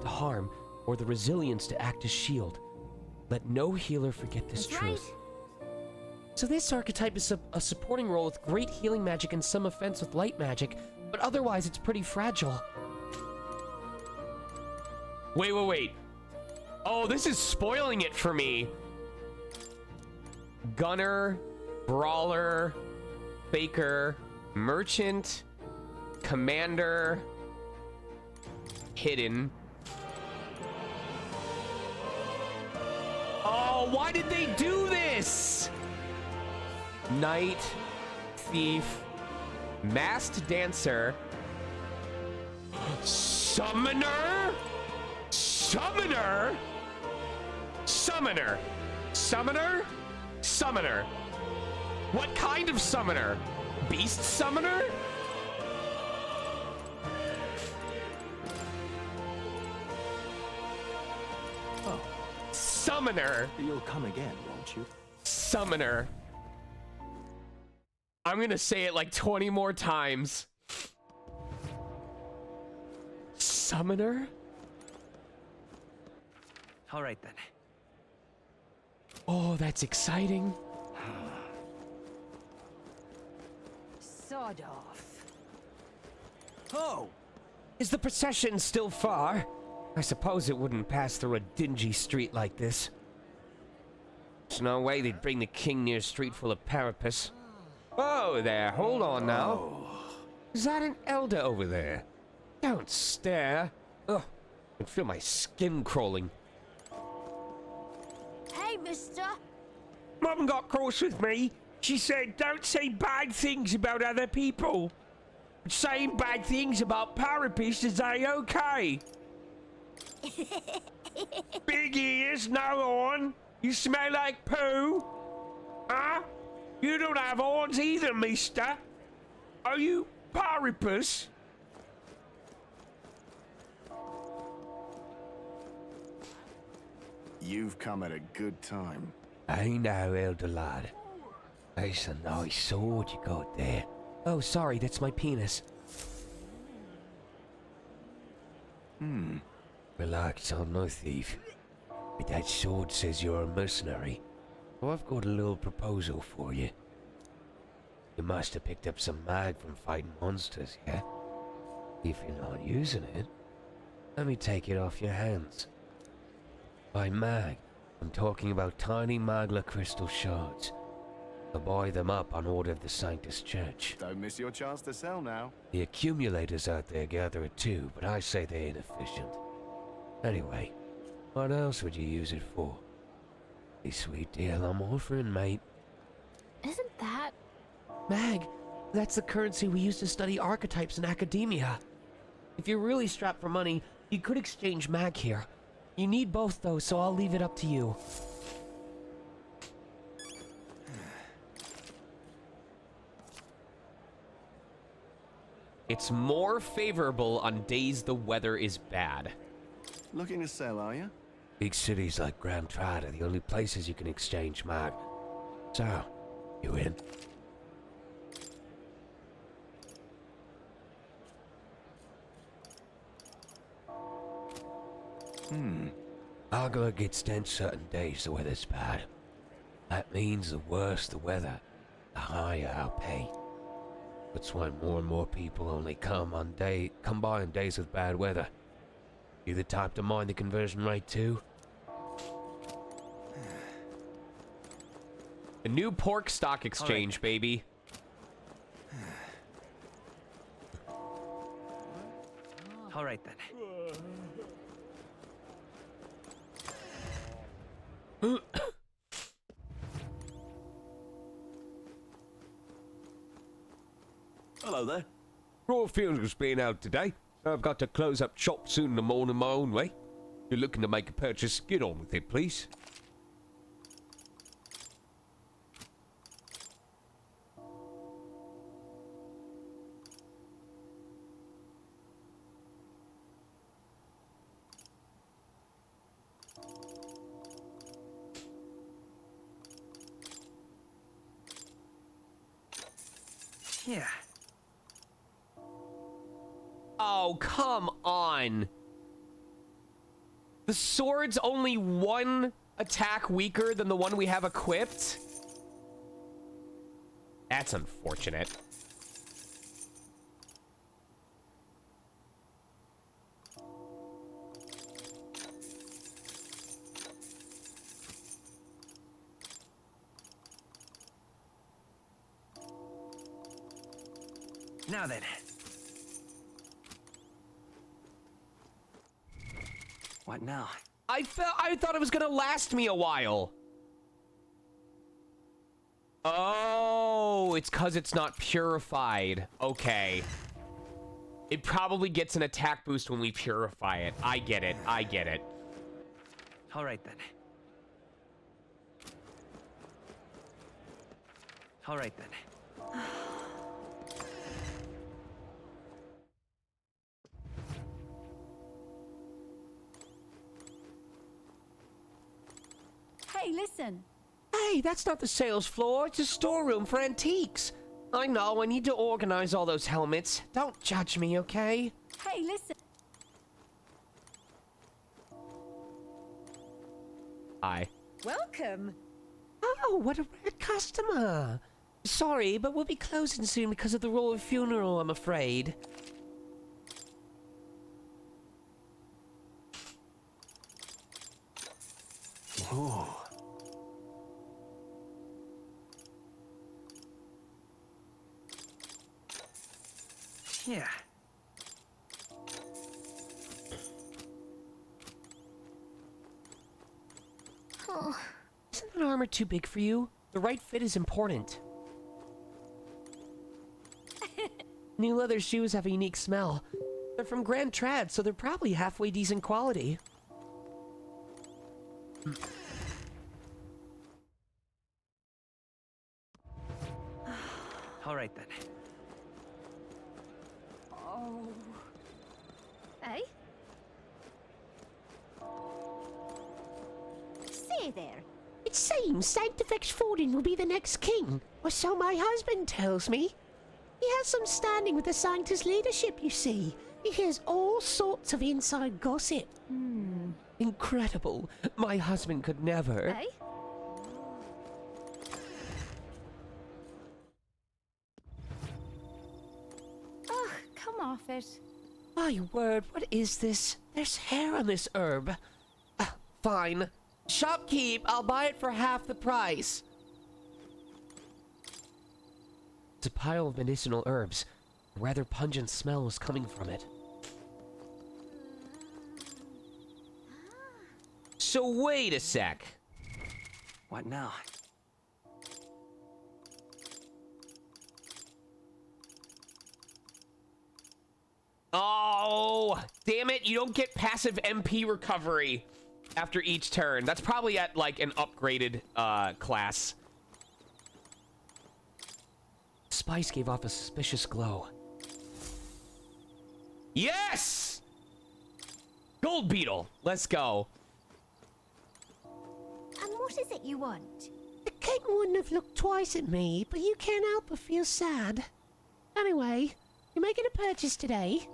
to harm or the resilience to act as shield. Let no healer forget this That's truth. right. So this archetype is a supporting role with great healing magic and some offense with light magic, but otherwise it's pretty fragile. Wait. Oh, this is spoiling it for me. Gunner, Brawler, Faker, Merchant, Commander, Hidden. Oh, why did they do this? Knight, Thief, Masked Dancer, Summoner? Summoner? Summoner. Summoner? Summoner. What kind of summoner? Beast summoner? Oh, Summoner. you'll come again, won't you? Summoner. I'm gonna say it like 20 more times. Summoner? All right then. Oh, that's exciting. Sod off. Oh! Is the procession still far? I suppose it wouldn't pass through a dingy street like this. There's no way they'd bring the king near a street full of parapets. Oh there, hold on now. Is that an elder over there? Don't stare. Ugh, I can feel my skin crawling. Hey, mister. Mum got cross with me. She said don't say bad things about other people. But saying bad things about parapets is A-okay. Big ears, no horn. You smell like poo. Huh? You don't have horns either, mister. Are you parapus? You've come at a good time. I know, elder lad. That's a nice sword you got there. Oh, sorry, that's my penis. Relax, I'm no thief. But that sword says you're a mercenary. So I've got a little proposal for you. You must have picked up some mag from fighting monsters, yeah? If you're not using it, let me take it off your hands. By mag, I'm talking about tiny magla crystal shards. I'll buy them up on order of the Sanctus Church. Don't miss your chance to sell now. The accumulators out there gather it too, but I say they're inefficient. Anyway, what else would you use it for? A sweet deal I'm offering, mate. Isn't that... Mag, that's the currency we use to study archetypes in academia. If you're really strapped for money, you could exchange mag here. You need both though, so I'll leave it up to you. It's more favorable on days the weather is bad. Looking to sell, are you? Big cities like Grand Trad are the only places you can exchange mag. So, you in? Agla gets dense certain days the weather's bad. That means the worse the weather, the higher our pay. That's why more and more people only come by on days with bad weather. You the type to mind the conversion rate too? A new pork stock exchange, baby. All right then. Hello there. Raw Fields been out today. I've got to close up shop soon in the morning my own way. You're looking to make a purchase, get on with it, please. Yeah. Oh, come on. The sword's only one attack weaker than the one we have equipped? That's unfortunate. Now then. What now? I thought it was gonna last me a while. Oh, it's because it's not purified. Okay. It probably gets an attack boost when we purify it. I get it. I get it. All right then. All right then. Hey, listen. Hey, that's not the sales floor. It's a storeroom for antiques. I know, I need to organize all those helmets. Don't judge me, okay? Hey, listen. Hi. Welcome. Oh, what a rare customer. Sorry, but we'll be closing soon because of the royal funeral, I'm afraid. Ooh. Yeah. Oh. Isn't that armor too big for you? The right fit is important. New leather shoes have a unique smell. They're from Grand Trad, so they're probably halfway decent quality. All right then. Oh. Hey? Say there. It seems Sanctifex Fordin will be the next king, or so my husband tells me. He has some standing with the Sanctus leadership, you see. He hears all sorts of inside gossip. Incredible. My husband could never. Hey? Ugh, come off it. My word, what is this? There's hair on this herb. Fine. Shopkeep, I'll buy it for half the price. It's a pile of medicinal herbs. A rather pungent smell is coming from it. So wait a sec. What now? Oh, damn it, you don't get passive MP recovery after each turn. That's probably at, like, an upgraded, class. Spice gave off a suspicious glow. Yes! Gold beetle, let's go. And what is it you want? The king wouldn't have looked twice at me, but you can't help but feel sad. Anyway, you're making a purchase today.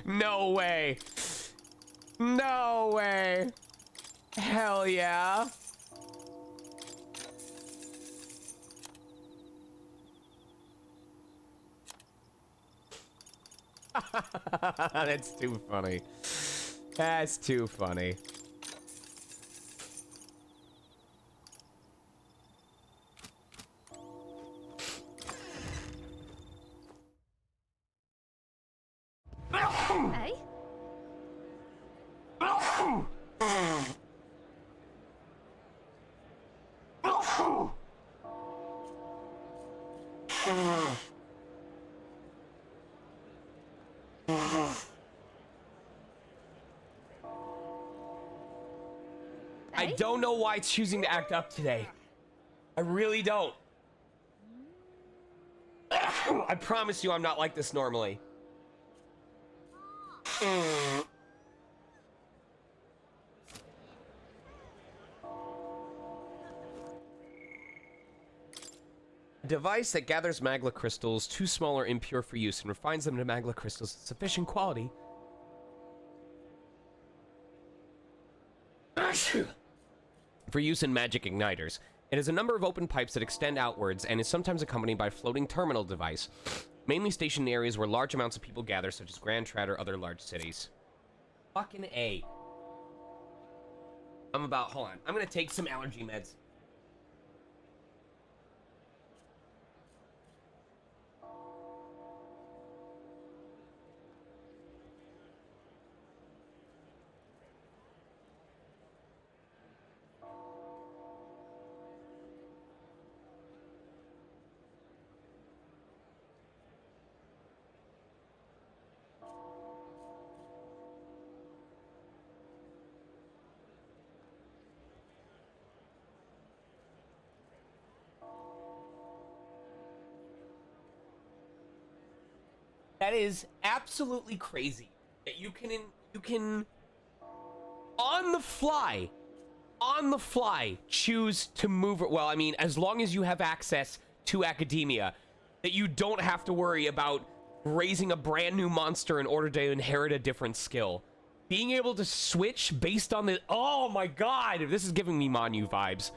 No way. No way. Hell yeah. That's too funny. That's too funny. Hey? I don't know why it's choosing to act up today. I really don't. I promise you I'm not like this normally. A device that gathers magma crystals too small or impure for use and refines them to magma crystals of sufficient quality for use in magic igniters. It has a number of open pipes that extend outwards and is sometimes accompanied by a floating terminal device, mainly stationed in areas where large amounts of people gather, such as Grand Trad or other large cities. Fucking A. Hold on. I'm gonna take some allergy meds. That is absolutely crazy that you can on the fly choose to move it. Well, I mean, as long as you have access to academia, that you don't have to worry about raising a brand new monster in order to inherit a different skill. Being able to switch based on the, oh my god, this is giving me Manu vibes.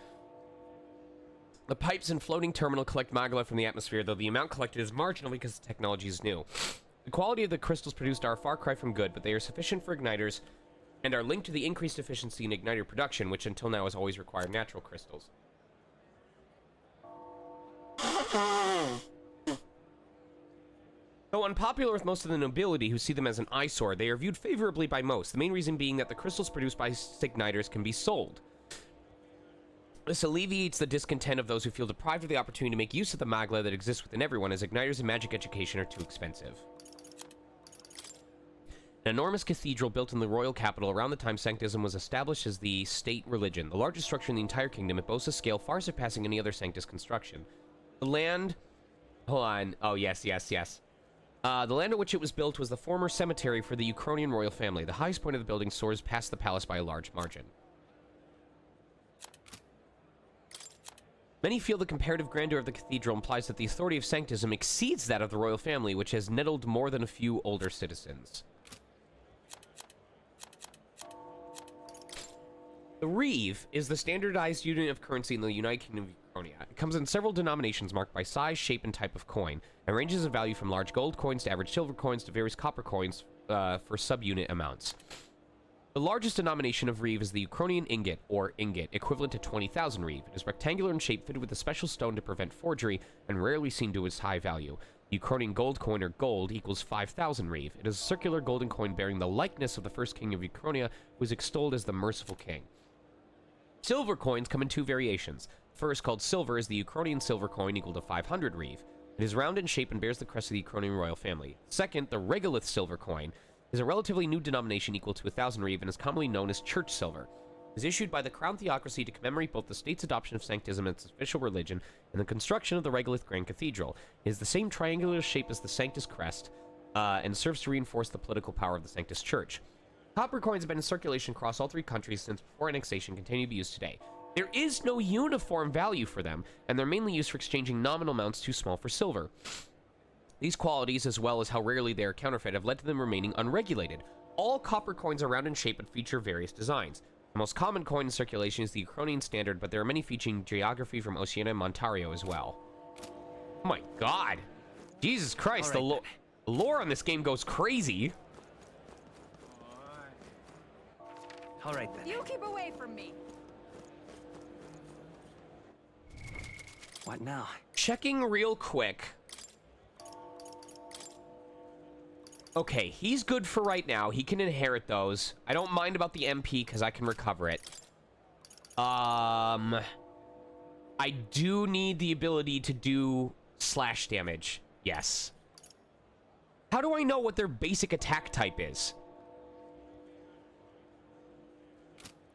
The pipes and floating terminal collect magma from the atmosphere, though the amount collected is marginal because the technology is new. The quality of the crystals produced are a far cry from good, but they are sufficient for igniters and are linked to the increased efficiency in igniter production, which until now has always required natural crystals. Though unpopular with most of the nobility who see them as an eyesore, they are viewed favorably by most, the main reason being that the crystals produced by igniters can be sold. This alleviates the discontent of those who feel deprived of the opportunity to make use of the magma that exists within everyone, as igniters and magic education are too expensive. An enormous cathedral built in the royal capital around the time Sanctism was established as the state religion, the largest structure in the entire kingdom. It boasts a scale far surpassing any other Sanctus construction. The land... Hold on. Oh, yes. The land on which it was built was the former cemetery for the Ukrainian royal family. The highest point of the building soars past the palace by a large margin. Many feel the comparative grandeur of the cathedral implies that the authority of Sanctism exceeds that of the royal family, which has nettled more than a few older citizens. The reeve is the standardized unit of currency in the United Kingdom of Ukraine. It comes in several denominations marked by size, shape, and type of coin, and ranges in value from large gold coins to average silver coins to various copper coins for sub-unit amounts. The largest denomination of reeve is the Ukrainian ingot, or ingot, equivalent to 20,000 reeve. It is rectangular in shape, fitted with a special stone to prevent forgery, and rarely seen to its high value. The Ukrainian gold coin, or gold, equals 5,000 reeve. It is a circular golden coin bearing the likeness of the first king of Ukraine, who was extolled as the merciful king. Silver coins come in two variations. First, called silver, is the Ukrainian silver coin, equal to 500 reeve. It is round in shape and bears the crest of the Ukrainian royal family. Second, the regolith silver coin is a relatively new denomination equal to 1,000 reeve and is commonly known as church silver. It is issued by the crown theocracy to commemorate both the state's adoption of Sanctism as its official religion and the construction of the regolith Grand Cathedral. It is the same triangular shape as the Sanctus crest and serves to reinforce the political power of the Sanctus Church. Copper coins have been in circulation across all three countries since before annexation, continue to be used today. There is no uniform value for them, and they're mainly used for exchanging nominal amounts too small for silver. These qualities, as well as how rarely they are counterfeit, have led to them remaining unregulated. All copper coins are round in shape and feature various designs. The most common coin in circulation is the Ukrainian standard, but there are many featuring geography from Oceania and Ontario as well. Oh my god! Jesus Christ, the lore on this game goes crazy! Alright then. You keep away from me. What now? Checking real quick. Okay, he's good for right now. He can inherit those. I don't mind about the MP because I can recover it. I do need the ability to do slash damage. Yes. How do I know what their basic attack type is?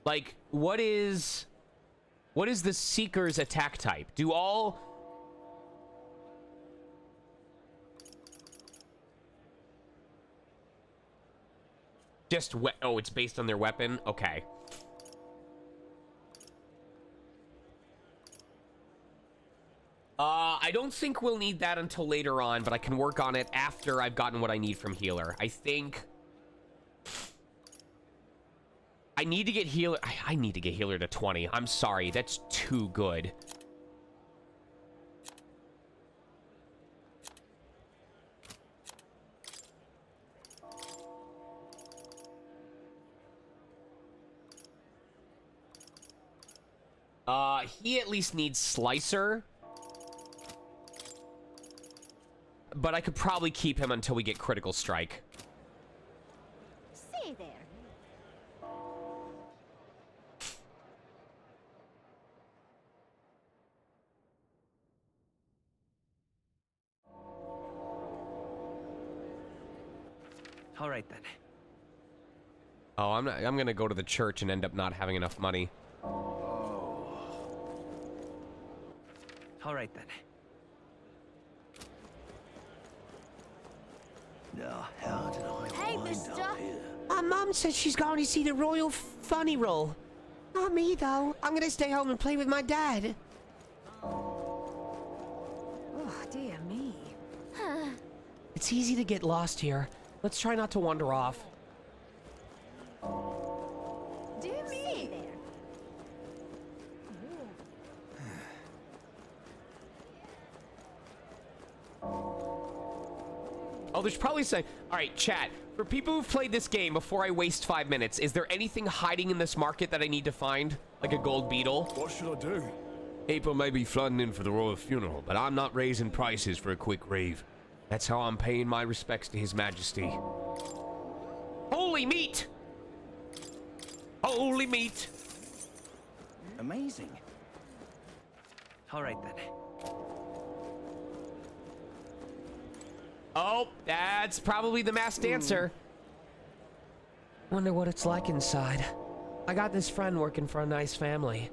Like, what is the Seeker's attack type? Do all... Just oh, it's based on their weapon? Okay. I don't think we'll need that until later on, but I can work on it after I've gotten what I need from healer. I think I need to get healer. I need to get healer to 20. I'm sorry, that's too good. He at least needs Slicer. But I could probably keep him until we get Critical Strike. Say there. All right then. Oh, I'm gonna go to the church and end up not having enough money. All right then. Now, how did I Hey, wind mister. up here? My mum says she's going to see the Royal Funny Roll. Not me, though. I'm gonna stay home and play with my dad. Oh, dear me. It's easy to get lost here. Let's try not to wander off. Dear me. There. Oh, there's probably saying, all right, chat, for people who've played this game before I waste 5 minutes, is there anything hiding in this market that I need to find? Like a gold beetle? What should I do? People may be flooding in for the royal funeral, but I'm not raising prices for a quick rave. That's how I'm paying my respects to His Majesty. Holy meat! Holy meat! Amazing. All right then. Oh, that's probably the masked dancer. Wonder what it's like inside. I got this friend working for a nice family.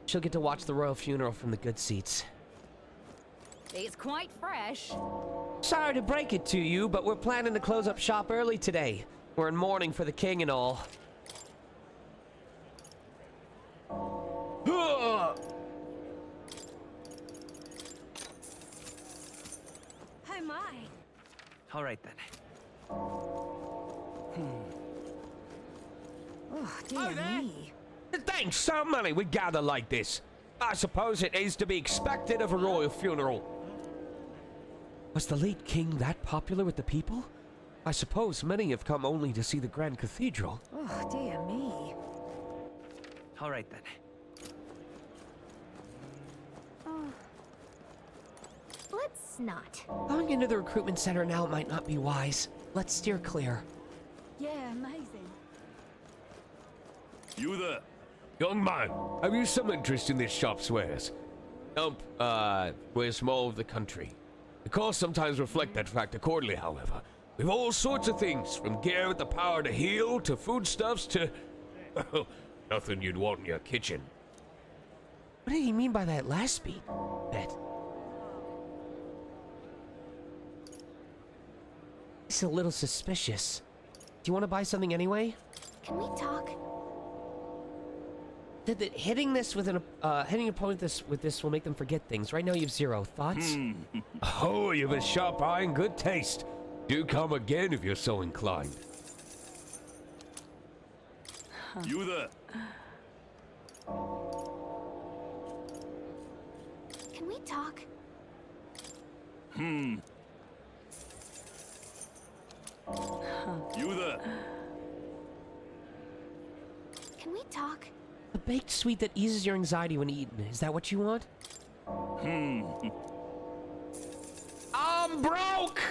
She'll get to watch the royal funeral from the good seats. It's quite fresh. Sorry to break it to you, but we're planning to close up shop early today. We're in mourning for the king and all. Oh my. All right then. Oh, dear me. Thanks so many we gather like this. I suppose it is to be expected of a royal funeral. Was the late king that popular with the people? I suppose many have come only to see the Grand Cathedral. Oh, dear me. All right then. Let's not. Going into the recruitment center now might not be wise. Let's steer clear. Yeah, amazing. You there? Young man, have you some interest in this shop's wares? Nope, we're small of the country. The costs sometimes reflect that fact accordingly, however. We've all sorts of things, from gear with the power to heal, to foodstuffs, to... nothing you'd want in your kitchen. What did he mean by that last bit? It's a little suspicious. Do you want to buy something anyway? Can we talk? Hitting this with hitting an opponent with this will make them forget things. Right now you have 0 thoughts. Oh, you've a sharp eye and good taste. Do come again if you're so inclined. You there? Can we talk? You there? Can we talk? A baked sweet that eases your anxiety when eaten. Is that what you want? I'm broke!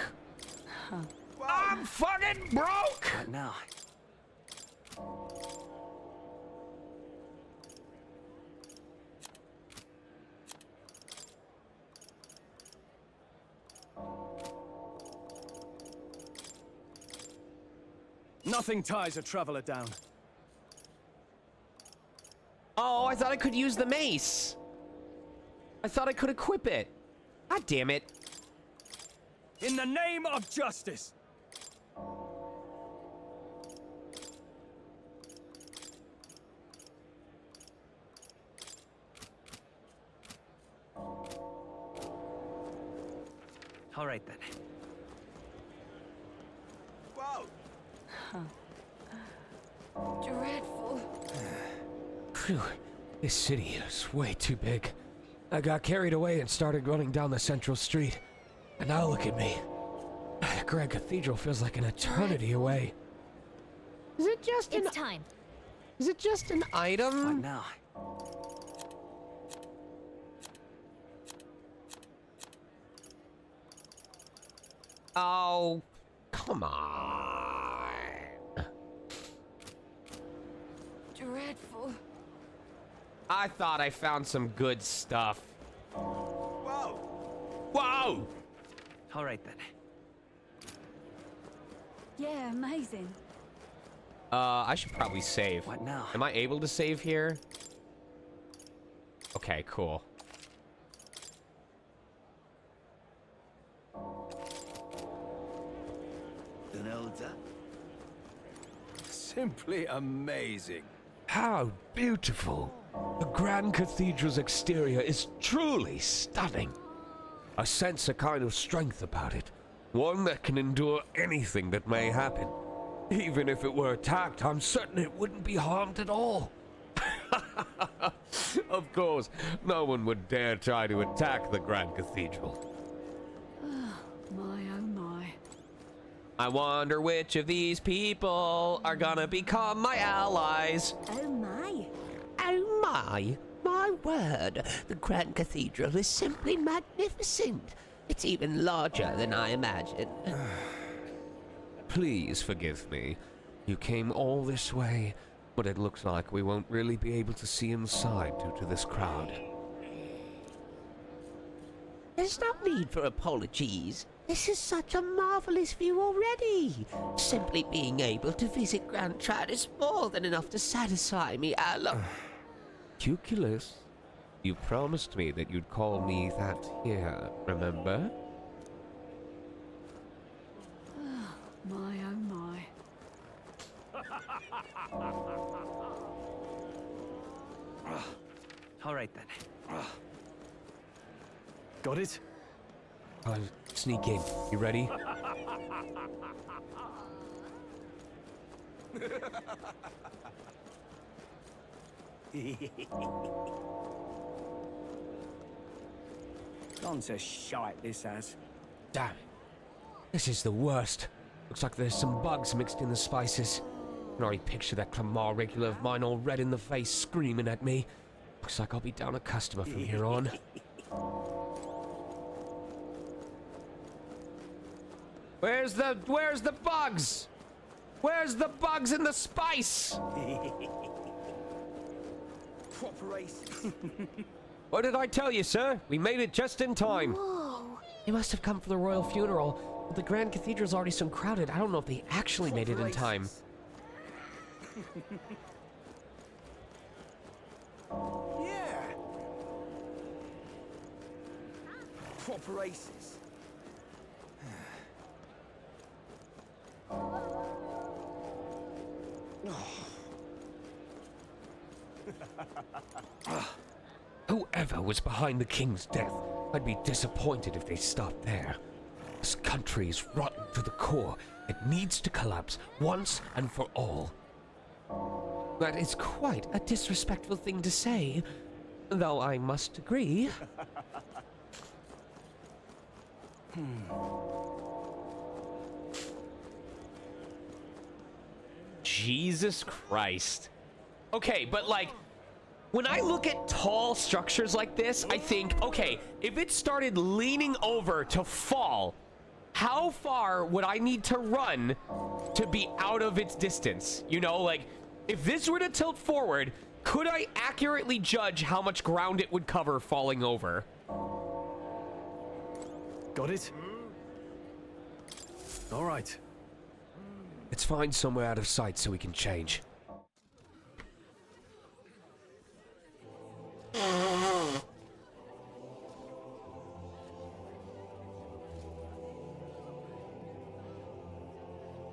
I'm fucking broke! What now? Nothing ties a traveler down. Oh, I thought I could use the mace. I thought I could equip it. God damn it. In the name of justice! right then. Whoa! Dreadful. Phew, this city is way too big. I got carried away and started running down the central street. And now look at me. The Grand Cathedral feels like an eternity away. Is it just an It's time. Is it just an What item? now? Oh, come on. Dreadful. I thought I found some good stuff. Whoa! Whoa! All right then. Yeah, amazing. I should probably save. What now? Am I able to save here? Okay, cool. Denelda? Simply amazing. How beautiful! The Grand Cathedral's exterior is truly stunning. I sense a kind of strength about it, one that can endure anything that may happen. Even if it were attacked, I'm certain it wouldn't be harmed at all. Of course, no one would dare try to attack the Grand Cathedral. My oh my. I wonder which of these people are gonna become my allies. Oh my. Oh my! My word! The Grand Cathedral is simply magnificent. It's even larger than I imagined. Please forgive me. You came all this way, but it looks like we won't really be able to see inside due to this crowd. There's no need for apologies. This is such a marvelous view already. Simply being able to visit Grand Trad is more than enough to satisfy me, Alan. Cuculus, you promised me that you'd call me that here, remember? My oh my. All right then. Got it? I'll sneak in. You ready? Gone to shite, this has. Damn it. This is the worst. Looks like there's some bugs mixed in the spices. I can already picture that Clamar regular of mine all red in the face screaming at me. Looks like I'll be down a customer from here on. Where's the bugs? Where's the bugs in the spice? Proper ace. What did I tell you, sir? We made it just in time. Whoa. They must have come for the royal funeral, but the Grand Cathedral's already so crowded. I don't know if they actually made it in time. Yeah. Proper aces. Whoever was behind the king's death, I'd be disappointed if they stopped there. This country is rotten to the core. It needs to collapse once and for all. That is quite a disrespectful thing to say, though I must agree. Jesus Christ. Okay, but like, when I look at tall structures like this, I think, okay, if it started leaning over to fall, how far would I need to run to be out of its distance? You know, like, if this were to tilt forward, could I accurately judge how much ground it would cover falling over? Got it? All right. Let's find somewhere out of sight so we can change.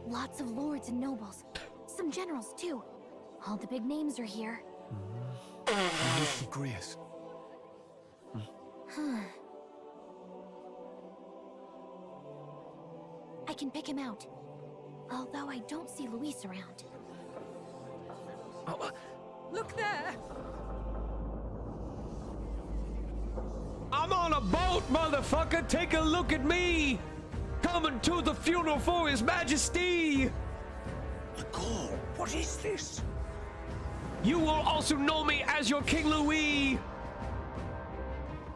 Lots of lords and nobles. Some generals, too. All the big names are here. can pick him out. Although I don't see Luis around. Oh, look there! I'm on a boat, motherfucker! Take a look at me! Coming to the funeral for His Majesty! The call. What is this? You will also know me as your King Louis!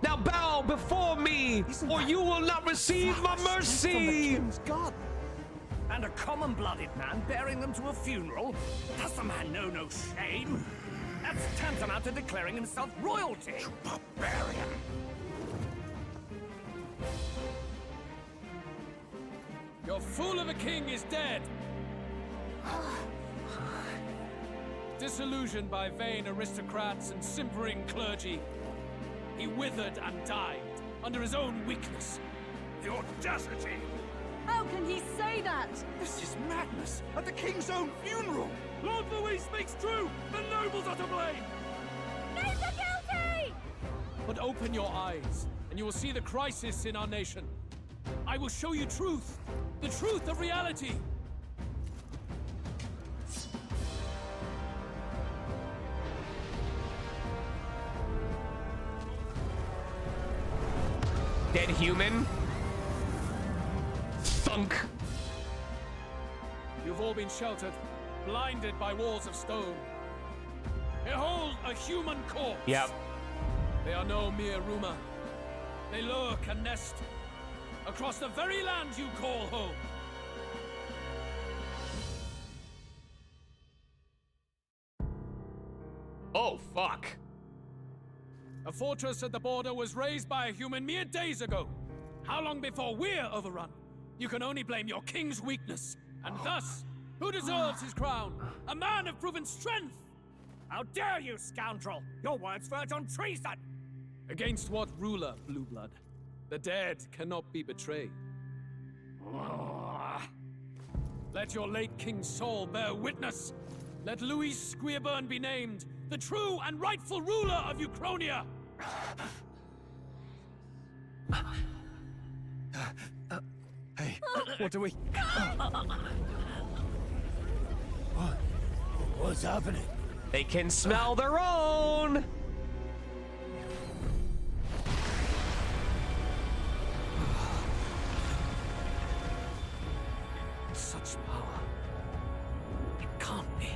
Now bow before me, or you will not receive my mercy! garden. And a common-blooded man bearing them to a funeral? Does the man know no shame? That's tantamount to declaring himself royalty. Barbarian. Your fool of a king is dead. Disillusioned by vain aristocrats and simpering clergy, he withered and died under his own weakness. The audacity! How can he say that? This is madness. At the king's own funeral. Lord Louis speaks true! The nobles are to blame! Name the guilty! But open your eyes, and you will see the crisis in our nation. I will show you truth, the truth of reality. Dead human? Thunk. You've all been sheltered, blinded by walls of stone. Behold a human corpse! Yep. They are no mere rumor. They lurk and nest across the very land you call home. Oh, fuck. A fortress at the border was raised by a human mere days ago. How long before we're overrun? You can only blame your king's weakness. And thus, who deserves his crown? A man of proven strength! How dare you, scoundrel! Your words verge on treason! Against what ruler, Blue Blood? The dead cannot be betrayed. Let your late king's soul bear witness. Let Louis Squeerburn be named the true and rightful ruler of Uchronia. Hey, what do we... What's happening? They can smell their own! Such power. It can't be.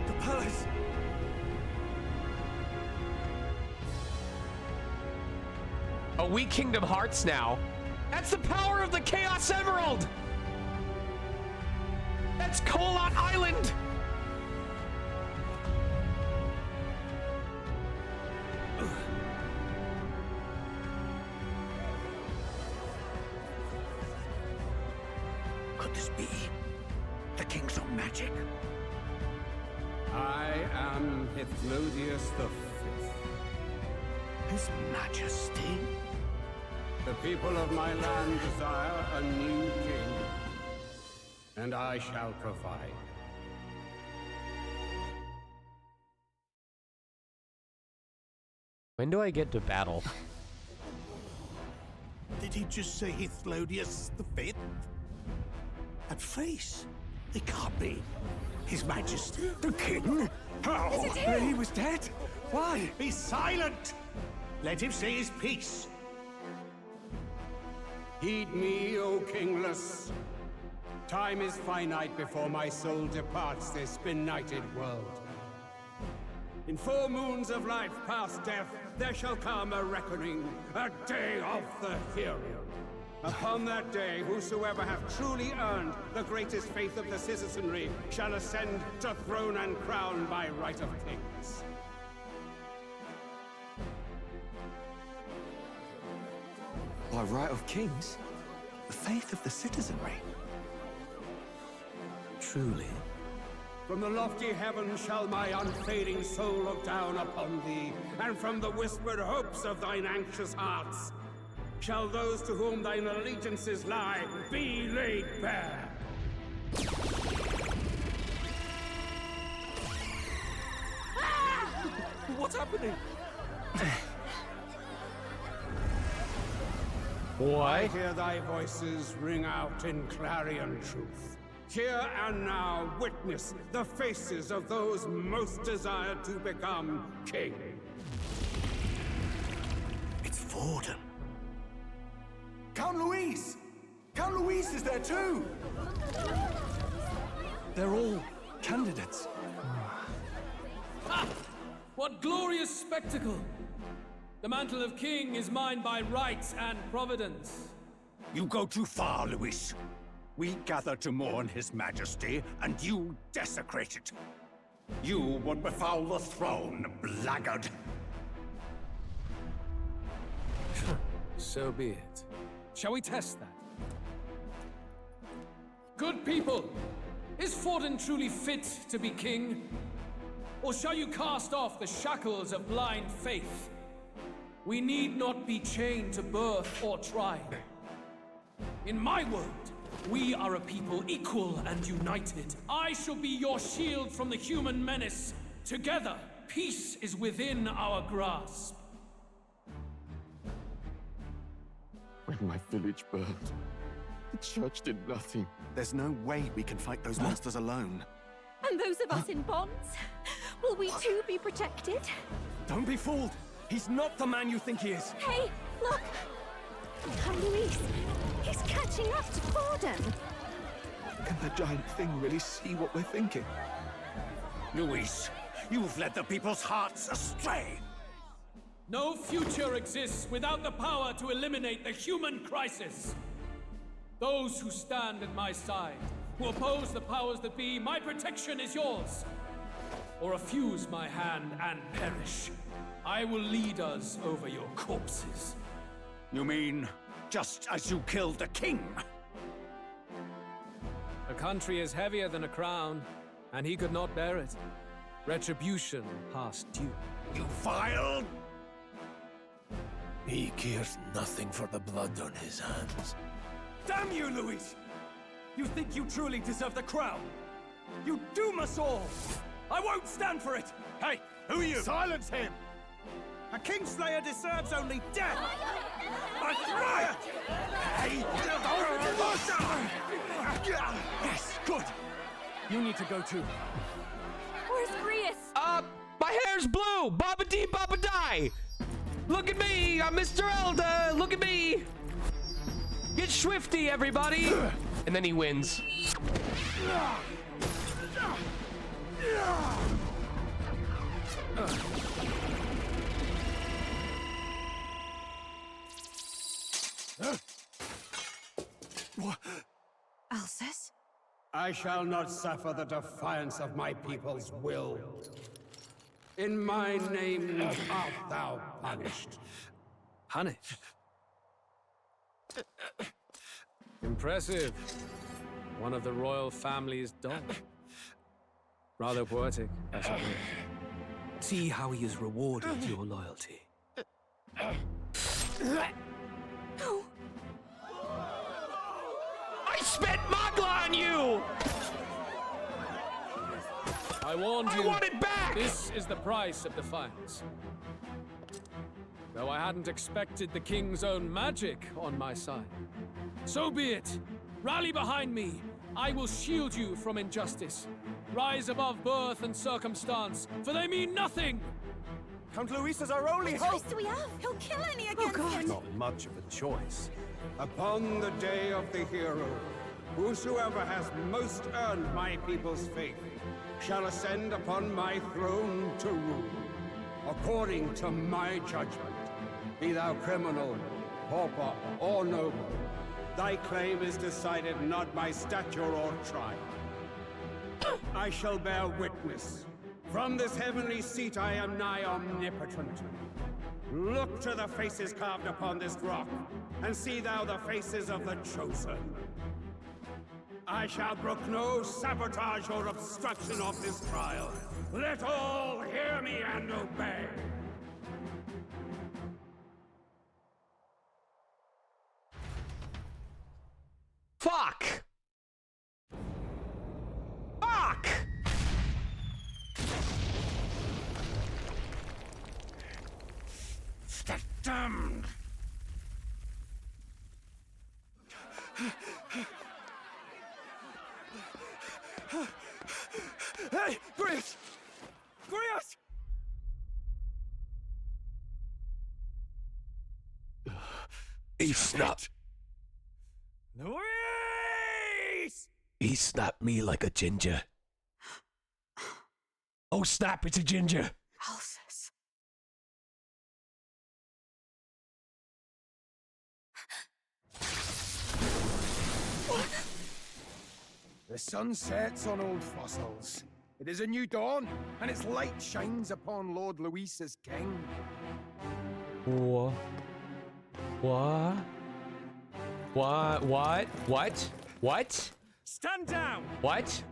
The palace. Oh, we Kingdom Hearts now. That's the power of the Chaos Emerald! That's Kolot Island! Could this be the king's own magic? I am Hythlodius the Fifth. His Majesty? The people of my land desire a new king, and I shall provide. When do I get to battle? Did he just say Hythlodius the Fifth? That face. It can't be. His Majesty, the king? How? He was dead? Why? Be silent! Let him say his piece. Heed me, O kingless. Time is finite before my soul departs this benighted world. In 4 moons of life past death, there shall come a reckoning, a day of the hero. Upon that day, whosoever hath truly earned the greatest faith of the citizenry shall ascend to throne and crown by right of kings. By right of kings? The faith of the citizenry? Truly? From the lofty heavens shall my unfading soul look down upon thee, and from the whispered hopes of thine anxious hearts shall those to whom thine allegiances lie be laid bare. What's happening? I hear thy voices ring out in clarion truth. Here and now witness the faces of those most desired to become king. It's Forden. Count Louise! Count Louise is there too! They're all candidates. Ha! What glorious spectacle! The mantle of king is mine by right and providence. You go too far, Louis. We gather to mourn his majesty, and you desecrate it. You would befoul the throne, blackguard. So be it. Shall we test that? Good people, is Forden truly fit to be king? Or shall you cast off the shackles of blind faith? We need not be chained to birth or tribe. In my world, we are a people equal and united. I shall be your shield from the human menace. Together, peace is within our grasp. When my village burned, the church did nothing. There's no way we can fight those monsters alone. And those of us in bonds? Will we too be protected? Don't be fooled! He's not the man you think he is! Hey, look! Count Louise, he's catching up to Forden. Can the giant thing really see what we're thinking? Louis, you've led the people's hearts astray. No future exists without the power to eliminate the human crisis. Those who stand at my side, who oppose the powers that be, my protection is yours. Or refuse my hand and perish. I will lead us over your corpses. You mean, just as you killed the king? A country is heavier than a crown, and he could not bear it. Retribution past due. You vile... He cares nothing for the blood on his hands. Damn you, Louis! You think you truly deserve the crown? You doom us all! I won't stand for it! Hey, who are you? Silence him! A Kingslayer deserves only death! A riot! Hey! Yes, good! You need to go too. Where's Grius? My hair's blue! Baba dee baba die! Look at me! I'm Mr. Elder! Look at me! Get swifty, everybody! And then he wins. Alsus? I shall not suffer the defiance of my people's will. In my name art thou punished. Punished? Impressive. One of the royal family's dog. Rather poetic, I suppose. See how he has rewarded your loyalty. I spent Magla on you! I warned you. I want it back! This is the price of defiance. Though I hadn't expected the king's own magic on my side. So be it. Rally behind me. I will shield you from injustice. Rise above birth and circumstance, for they mean nothing! Count Louis is our only What hope! choice do we have? He'll kill any against him. Not much of a choice. Upon the day of the hero, whosoever has most earned my people's faith shall ascend upon my throne to rule, according to my judgment. Be thou criminal, pauper, or noble, thy claim is decided not by stature or tribe. I shall bear witness. From this heavenly seat I am nigh omnipotent. Look to the faces carved upon this rock, and see thou the faces of the chosen. I shall brook no sabotage or obstruction of this trial. Let all hear me and obey. Fuck! Fuck! The damned! Hey, Grius! Grius! He snapped. Luis! He snapped me like a ginger. Oh snap, it's a ginger. Alsus. The sun sets on old fossils. It is a new dawn, and its light shines upon Lord Luis as king. What? What? Stand down! What?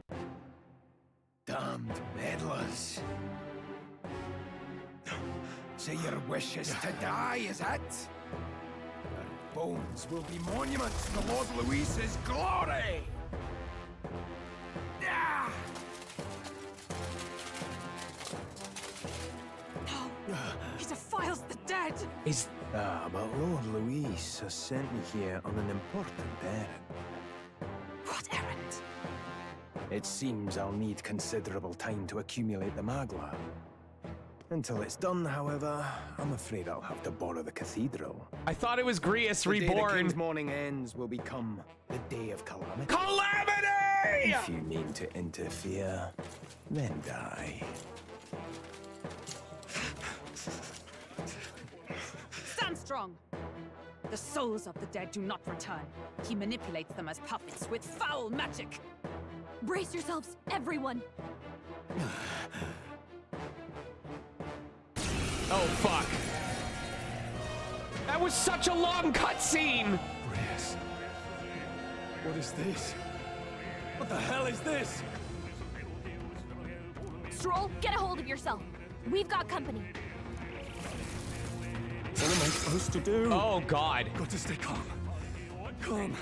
Damned meddlers. So your wish is to die, is it? Your bones will be monuments to Lord Luis's glory! Ah! No! He defiles the dead! Is But Lord Luis has sent me here on an important errand. What errand? It seems I'll need considerable time to accumulate the magla. Until it's done, however, I'm afraid I'll have to borrow the cathedral. I thought it was Grius The day the reborn. king's morning ends will become the day of calamity. Calamity! If you mean to interfere, then die. Stand strong! The souls of the dead do not return. He manipulates them as puppets with foul magic. Brace yourselves, everyone. Oh, fuck. That was such a long cutscene! Grius. What is this? What the hell is this? Stroll, get a hold of yourself. We've got company. What am I supposed to do? Oh, God. Got to stay calm. Calm.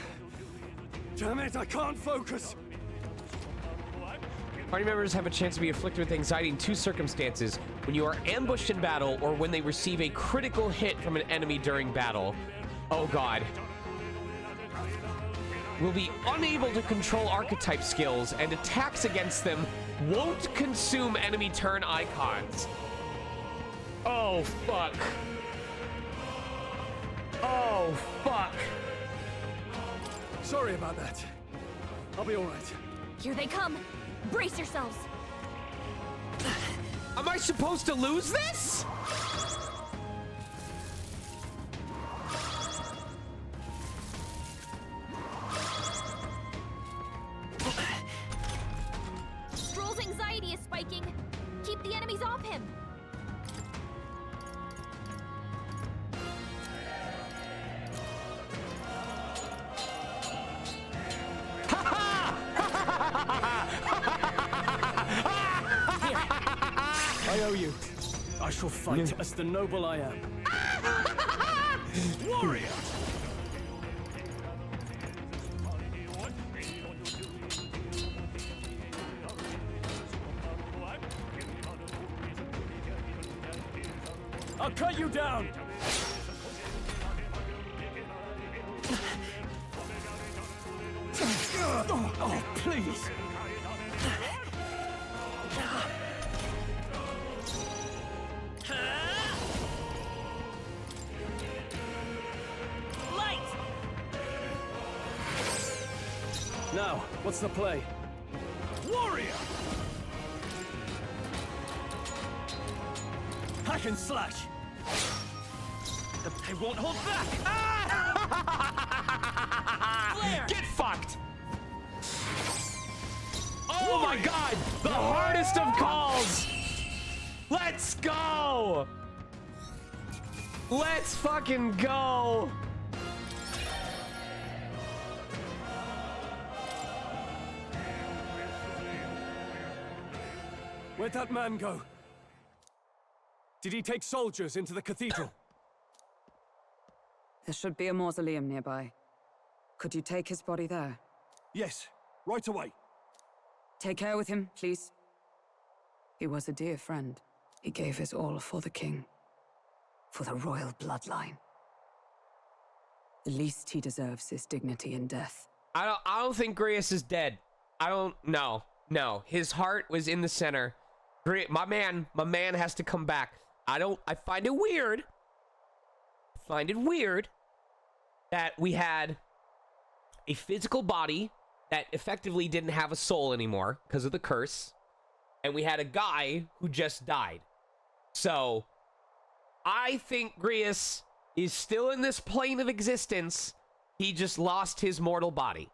Damn it, I can't focus. Party members have a chance to be afflicted with anxiety in two circumstances: when you are ambushed in battle or when they receive a critical hit from an enemy during battle. Oh god. Will be unable to control archetype skills, and attacks against them won't consume enemy turn icons. Oh fuck. Oh fuck. Sorry about that. I'll be alright. Here they come. Brace yourselves. Am I supposed to lose this? Stroll's anxiety is spiking. Keep the enemies off him. I owe you. I shall fight as the noble I am. Warrior! I'll cut you down! Oh, please! Now, what's the play? Warrior! Hack and slash! They won't hold back! Flare! Get fucked! Oh my god! The hardest of calls! Let's go! Let's fucking go! Where'd that man go? Did he take soldiers into the cathedral? There should be a mausoleum nearby. Could you take his body there? Yes, right away. Take care with him, please. He was a dear friend. He gave his all for the king. For the royal bloodline. The least he deserves is dignity in death. I don't think Grius is dead. No. His heart was in the center. My man has to come back. I find it weird. That we had a physical body that effectively didn't have a soul anymore because of the curse, and we had a guy who just died. So I think Grius is still in this plane of existence. He just lost his mortal body.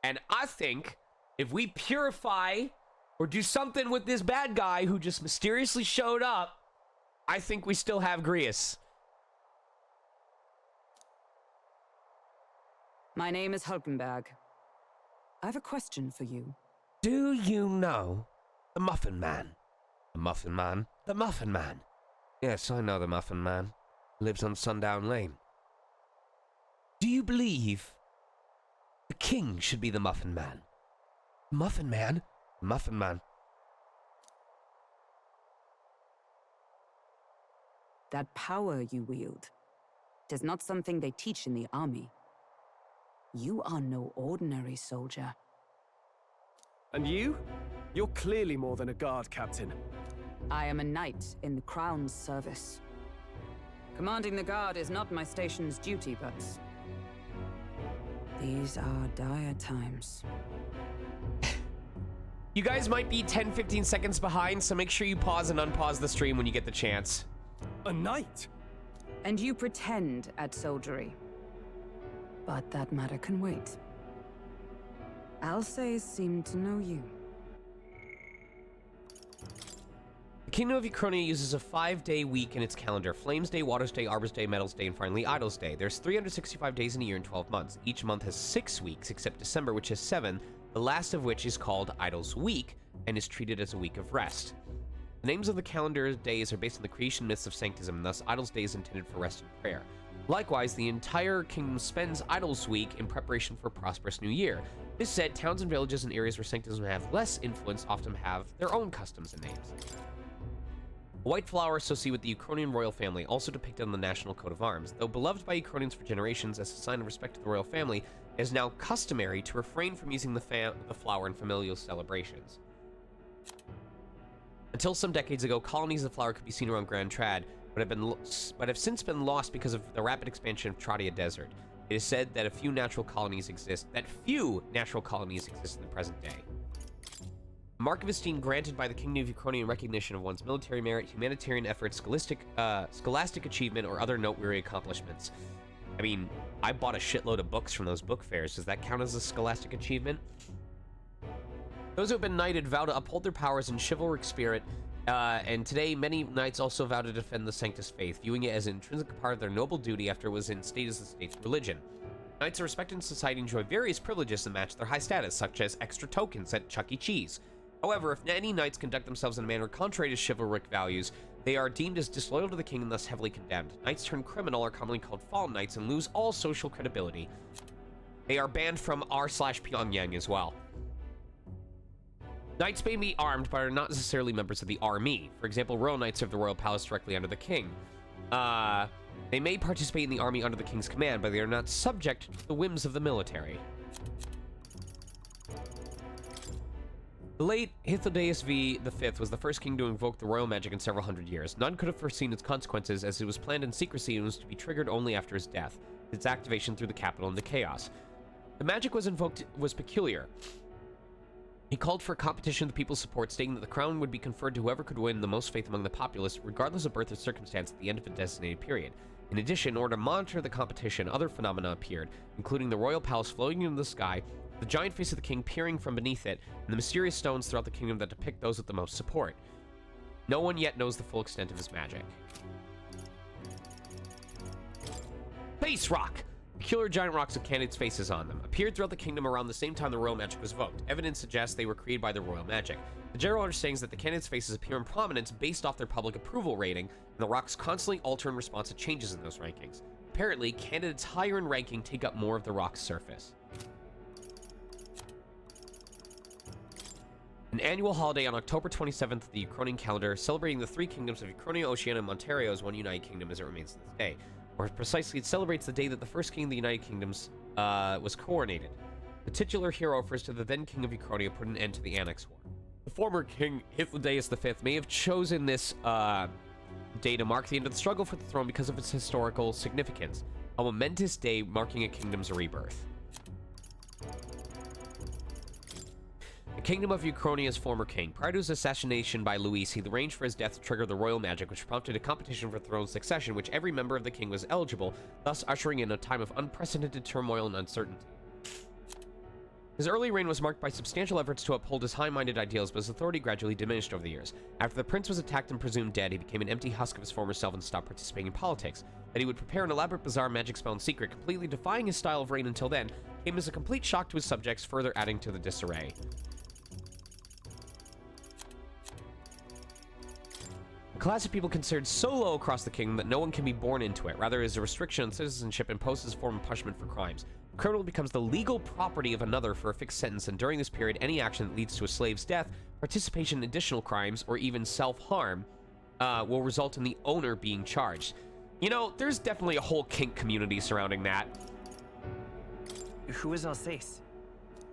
And I think if we purify or do something with this bad guy who just mysteriously showed up, I think we still have Grius. My name is Hulkenberg. I have a question for you. Do you know the Muffin Man? The Muffin Man? The Muffin Man. Yes, I know the Muffin Man. Lives on Sundown Lane. Do you believe the king should be the Muffin Man? Muffin Man? Muffin Man. That power you wield, it is not something they teach in the army. You are no ordinary soldier. And you? You're clearly more than a guard captain. I am a knight in the Crown's service. Commanding the guard is not my station's duty, but these are dire times. You guys might be 10-15 seconds behind, so make sure you pause and unpause the stream when you get the chance. A knight? And you pretend at soldiery. But that matter can wait. Alsays seem to know you. The Kingdom of Ukronia uses a 5-day week in its calendar. Flames Day, Waters Day, Arbor's Day, Metals Day, and finally Idols Day. There's 365 days in a year and 12 months. Each month has 6 weeks, except December, which has 7, the last of which is called Idols Week, and is treated as a week of rest. The names of the calendar days are based on the creation myths of Sanctism, and thus Idols Day is intended for rest and prayer. Likewise, the entire kingdom spends Idols Week in preparation for a prosperous new year. This said, towns and villages and areas where Sanctism have less influence often have their own customs and names. A white flower associated with the Ukronian royal family, also depicted on the national coat of arms. Though beloved by Ukronians for generations as a sign of respect to the royal family, it is now customary to refrain from using the flower in familial celebrations. Until some decades ago, colonies of the flower could be seen around Grand Trad, but have since been lost because of the rapid expansion of Tradia Desert. It is said that few natural colonies exist in the present day. Mark of Esteem granted by the Kingdom of Ukronia in recognition of one's military merit, humanitarian efforts, scholastic achievement, or other noteworthy accomplishments. I mean, I bought a shitload of books from those book fairs. Does that count as a scholastic achievement? Those who have been knighted vow to uphold their powers in chivalric spirit, and today many knights also vow to defend the Sanctus faith, viewing it as an intrinsic part of their noble duty after it was instated as the state's religion. Knights are respected in society and enjoy various privileges that match their high status, such as extra tokens at Chuck E. Cheese. However, if any knights conduct themselves in a manner contrary to chivalric values, they are deemed as disloyal to the king and thus heavily condemned. Knights turned criminal are commonly called fallen knights and lose all social credibility. They are banned from r/Pyongyang as well. Knights may be armed, but are not necessarily members of the army. For example, royal knights serve the royal palace directly under the king. They may participate in the army under the king's command, but they are not subject to the whims of the military. The late Hythlodaeus V was the first king to invoke the royal magic in several hundred years. None could have foreseen its consequences, as it was planned in secrecy and was to be triggered only after his death. Its activation threw the capital into chaos. The magic was invoked was peculiar. He called for a competition of the people's support, stating that the crown would be conferred to whoever could win the most faith among the populace, regardless of birth or circumstance, at the end of a designated period. In addition, in order to monitor the competition, other phenomena appeared, including the royal palace floating into the sky, the giant face of the king peering from beneath it, and the mysterious stones throughout the kingdom that depict those with the most support. No one yet knows the full extent of his magic. Face Rock! Peculiar giant rocks with candidates' faces on them appeared throughout the kingdom around the same time the royal magic was evoked. Evidence suggests they were created by the royal magic. The general understanding is that the candidates' faces appear in prominence based off their public approval rating, and the rocks constantly alter in response to changes in those rankings. Apparently, candidates higher in ranking take up more of the rock's surface. An annual holiday on October 27th of the Ukronian calendar, celebrating the three kingdoms of Ukronia, Oceania, and Montario as one united kingdom as it remains to this day. More precisely, it celebrates the day that the first king of the United Kingdoms was coronated. The titular hero refers to the then king of Uchronia put an end to the Annex War. The former king, Hythlodaeus V, may have chosen this day to mark the end of the struggle for the throne because of its historical significance. A momentous day marking a kingdom's rebirth. The kingdom of Uchronia's former king. Prior to his assassination by Luis, he arranged for his death to trigger the royal magic, which prompted a competition for throne succession, which every member of the king was eligible, thus ushering in a time of unprecedented turmoil and uncertainty. His early reign was marked by substantial efforts to uphold his high-minded ideals, but his authority gradually diminished over the years. After the prince was attacked and presumed dead, he became an empty husk of his former self and stopped participating in politics. That he would prepare an elaborate, bizarre magic spell in secret, completely defying his style of reign until then, came as a complete shock to his subjects, further adding to the disarray. A class of people considered so low across the kingdom that no one can be born into it. Rather, it is a restriction on citizenship imposed as a form of punishment for crimes. A criminal becomes the legal property of another for a fixed sentence, and during this period, any action that leads to a slave's death, participation in additional crimes, or even self-harm will result in the owner being charged. You know, there's definitely a whole kink community surrounding that. Who is Alsace?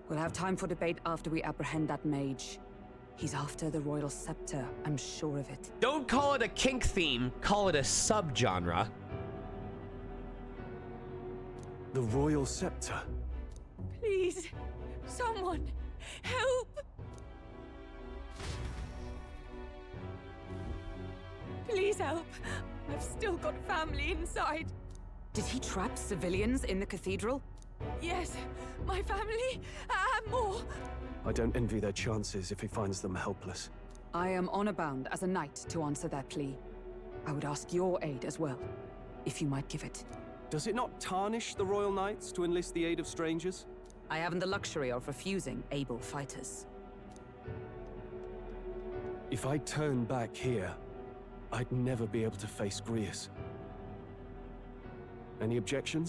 We'll have time for debate after we apprehend that mage. He's after the royal scepter, I'm sure of it. Don't call it a kink theme, call it a subgenre. The royal scepter? Please, someone, help! Please help. I've still got family inside. Did he trap civilians in the cathedral? Yes, my family, and more. I don't envy their chances if he finds them helpless. I am honor-bound as a knight to answer their plea. I would ask your aid as well, if you might give it. Does it not tarnish the Royal Knights to enlist the aid of strangers? I haven't the luxury of refusing able fighters. If I turn back here, I'd never be able to face Grius. Any objections?